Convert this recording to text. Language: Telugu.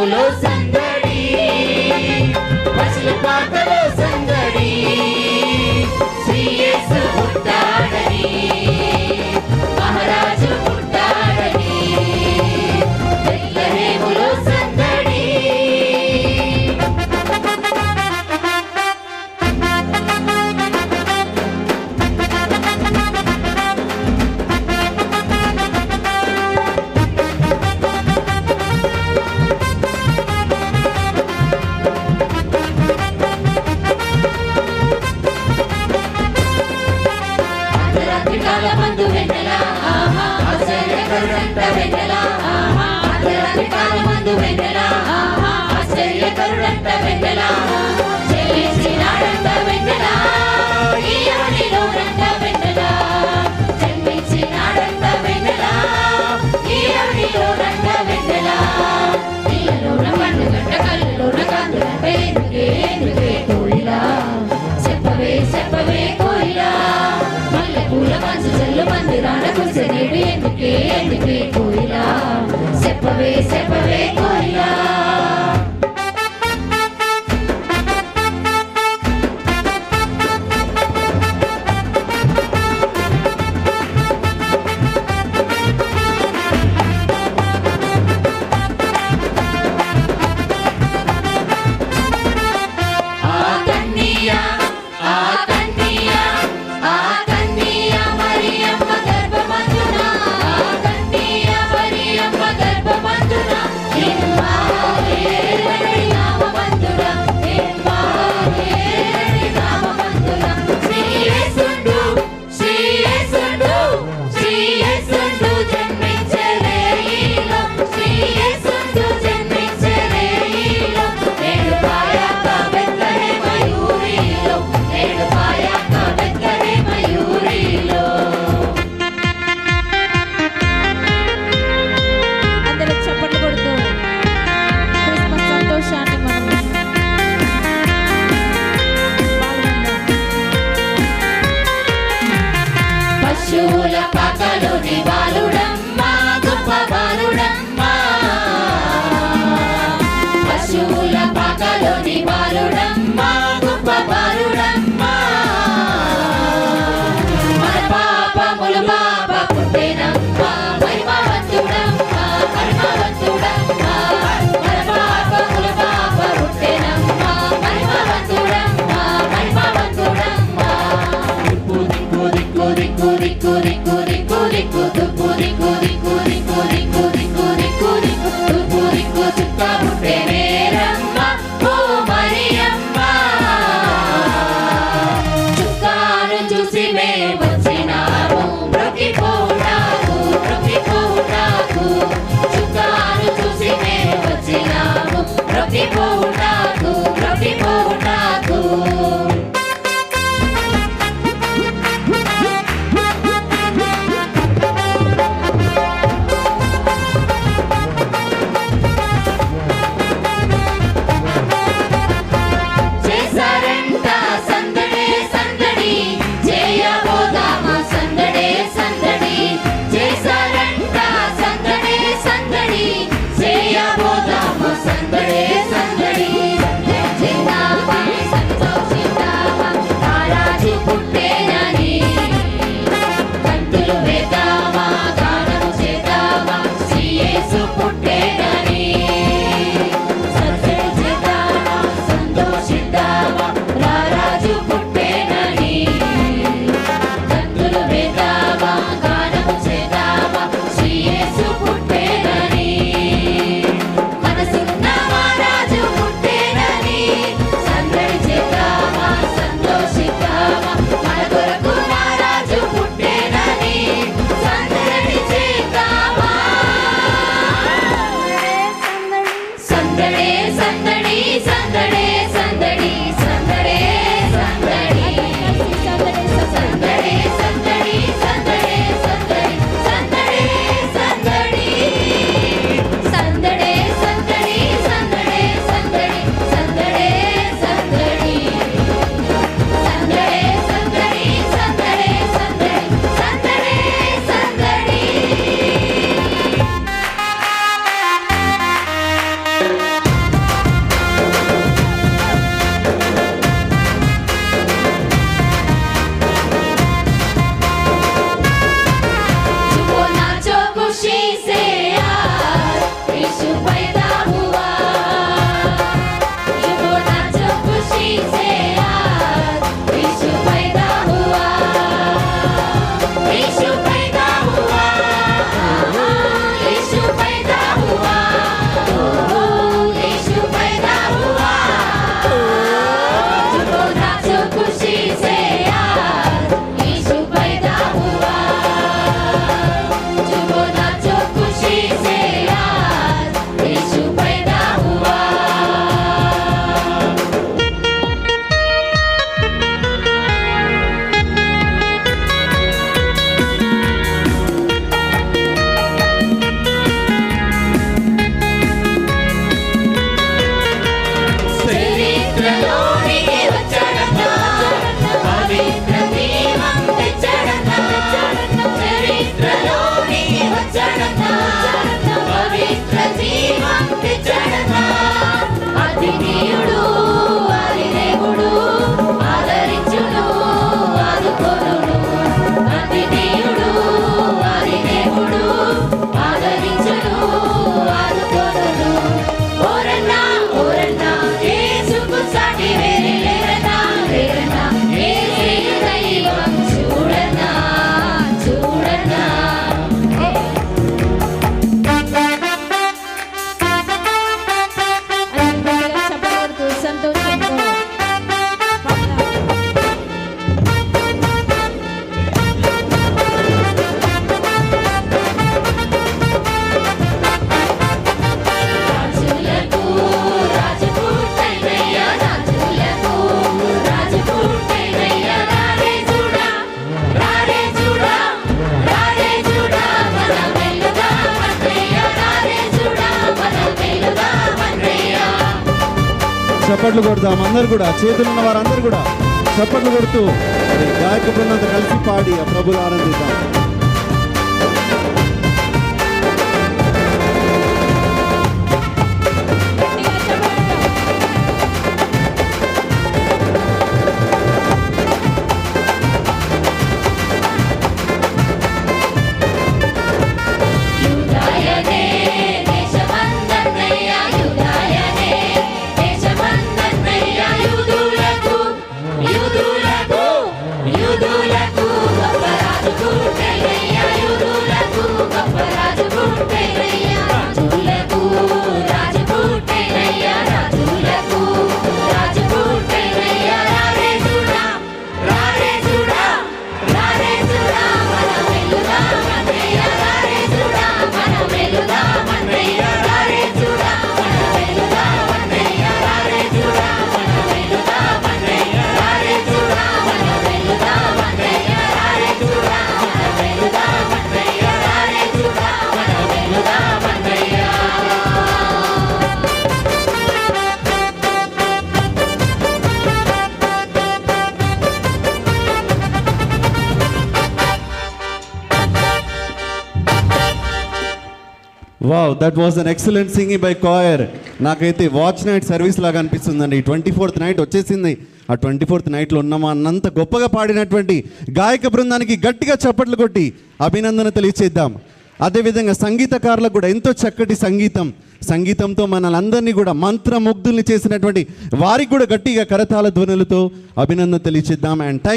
బెత్లెహేములో సందడి, పశులపాకలో సందడి, శ్రీ యేసు పుట్టాడని, మహారాజు పుట్టాడని, బెత్లెహేములో సందడి. కాలమందు వెన్నెల ఆశ్చర్యకరుడంట వెన్నెల, అర్ధరాత్రి కాలమందు వెన్నెల ఆశ్చర్యకరుడంట వెన్నెల, జన్మించినాడంట వెన్నెల, ఈ యోనిలోనంట వెన్నెల, జన్మించినాడంట వెన్నెల, ఈ యోనిలోనంట వెన్నెల, నీళ్ళలోన పండుగంట కళ్ళలోన కాంతులంట, ఎందుకే ఎందుకే కోయిలా, చెప్పవే చెప్పవే కోయిలా, పూల మంచు చెల్లు మందిరాన కురిసెనేడు, ఎందుకే ఎందుకే కోయిలా, చెప్పవే చెప్పవే కోయిలా. పశువుల పాకలోని బాలుడమ్మా, గొప్ప బాలుడమ్మా, పశువుల పాకలోని బాలుడమ్మా, గొప్ప బాలుడమ్మా, మన పాపములు పాప పుట్టెనమ్మా, మహిమవంతుడమ్మా మహిమవంతుడమ్మా, మన పాపములు పాప పుట్టెనమ్మా, మహిమవంతుడమ్మా మహిమవంతుడమ్మా, దిక్కు దిక్కు దిక్కు దిక్కు దిక్కు దిక్కు దిక్కు దిక్కు దిక్కు దిక్కు దిక్కు దిక్కు దిక్కు దిక్కు దిక్కు దిక్కు దిక్కు దిక్కు చుక్క పుట్టెనేరమ్మ, ఓ మరియమ్మ, చుక్కాను చూసి మే వచ్చినాము, బ్రతిపోనాకు బ్రతిపోనాకు, చుక్కాను చూసి మే వచ్చినాము, బ్రతిపోనాకు బ్రతిపోనాకు. చరిత్రలోనికి వచ్చాడన్న పవిత్ర దీపం తెచ్చాడన్న చరిత్రలోనికి వచ్చాడన్న పవిత్ర దీపం తెచ్చాడన్న అతిథేయుడు ఆదిదేవుడు ఆదరించును ఆదుకొనును అతిథేయుడు ఆదిదేవుడు ఆదరించును ఆదుకొనును ఓరన్నా ఓరన్నా యేసుకు సాటి వేరే లేరన్నా లేరన్నా యేసే దైవం చూడన్నా చూడన్నా చెప్పకూడదు సంతోషంతో రాజులకు రాజు పుట్టయ్యా రాజులకు రాజు పుట్టయ్యా రారే చూడా రారే చూడా రారే చూడా మన వెలుగా మన్నయ్య రారే చూడా మన వెలుగా మన్నయ్య చప్పట్లు కొడదాం అందరు కూడా, చేతులు ఉన్న వారందరూ కూడా చప్పట్లు కొడుతూ మరి గాయక బృందంతో కలిసి పాడి ఆ ప్రభుని ఆనందిద్దాం. గట్టిగా చెప్పండి. యూదాయనే దేశమందన్నయ్య యూదాయనే దేశమందన్నయ్య యూదులకు యూదులకు యూదులకు గొప్ప రాజు పుట్టయ్య యూదులకు గొప్ప రాజు పుట్టయ్య రాజులకు రాజు పుట్టయ్య రాజులకు రాజు పుట్టయ్య రారే చూడా రారే చూడా రారే చూడా మన వెలుగా మన్నయ్య రారే చూడా మన వెలుగా మన్నయ్య రారే చూడా మన వెలుగా మన్నయ్య రారే చూడా మన వెలుగా మన్నయ్య రారే చూడా మన వెలుగా మన్నయ్య రారే చూడా మన వెలుగా మన్నయ్య రారే చూడా మన వెలుగా మన్నయ్య wow, that was an excellent singing by choir. నాకైతే వాచ్ నైట్ సర్వీస్ లాగా అనిపిస్తుందండి. 24th నైట్ వచ్చేసింది. ఆ 24th నైట్లో ఉన్నామా అన్నంత గొప్పగా పాడినటువంటి గాయక బృందానికి గట్టిగా చప్పట్లు కొట్టి అభినందన తెలియచేద్దాం. అదేవిధంగా సంగీతకారులకు కూడా ఎంతో చక్కటి సంగీతంతో మనలందరినీ కూడా మంత్రముగ్ధుల్ని చేసినటువంటి వారికి కూడా గట్టిగా కరతాళ ధ్వనులతో అభినందన తెలియచేద్దాం. And thank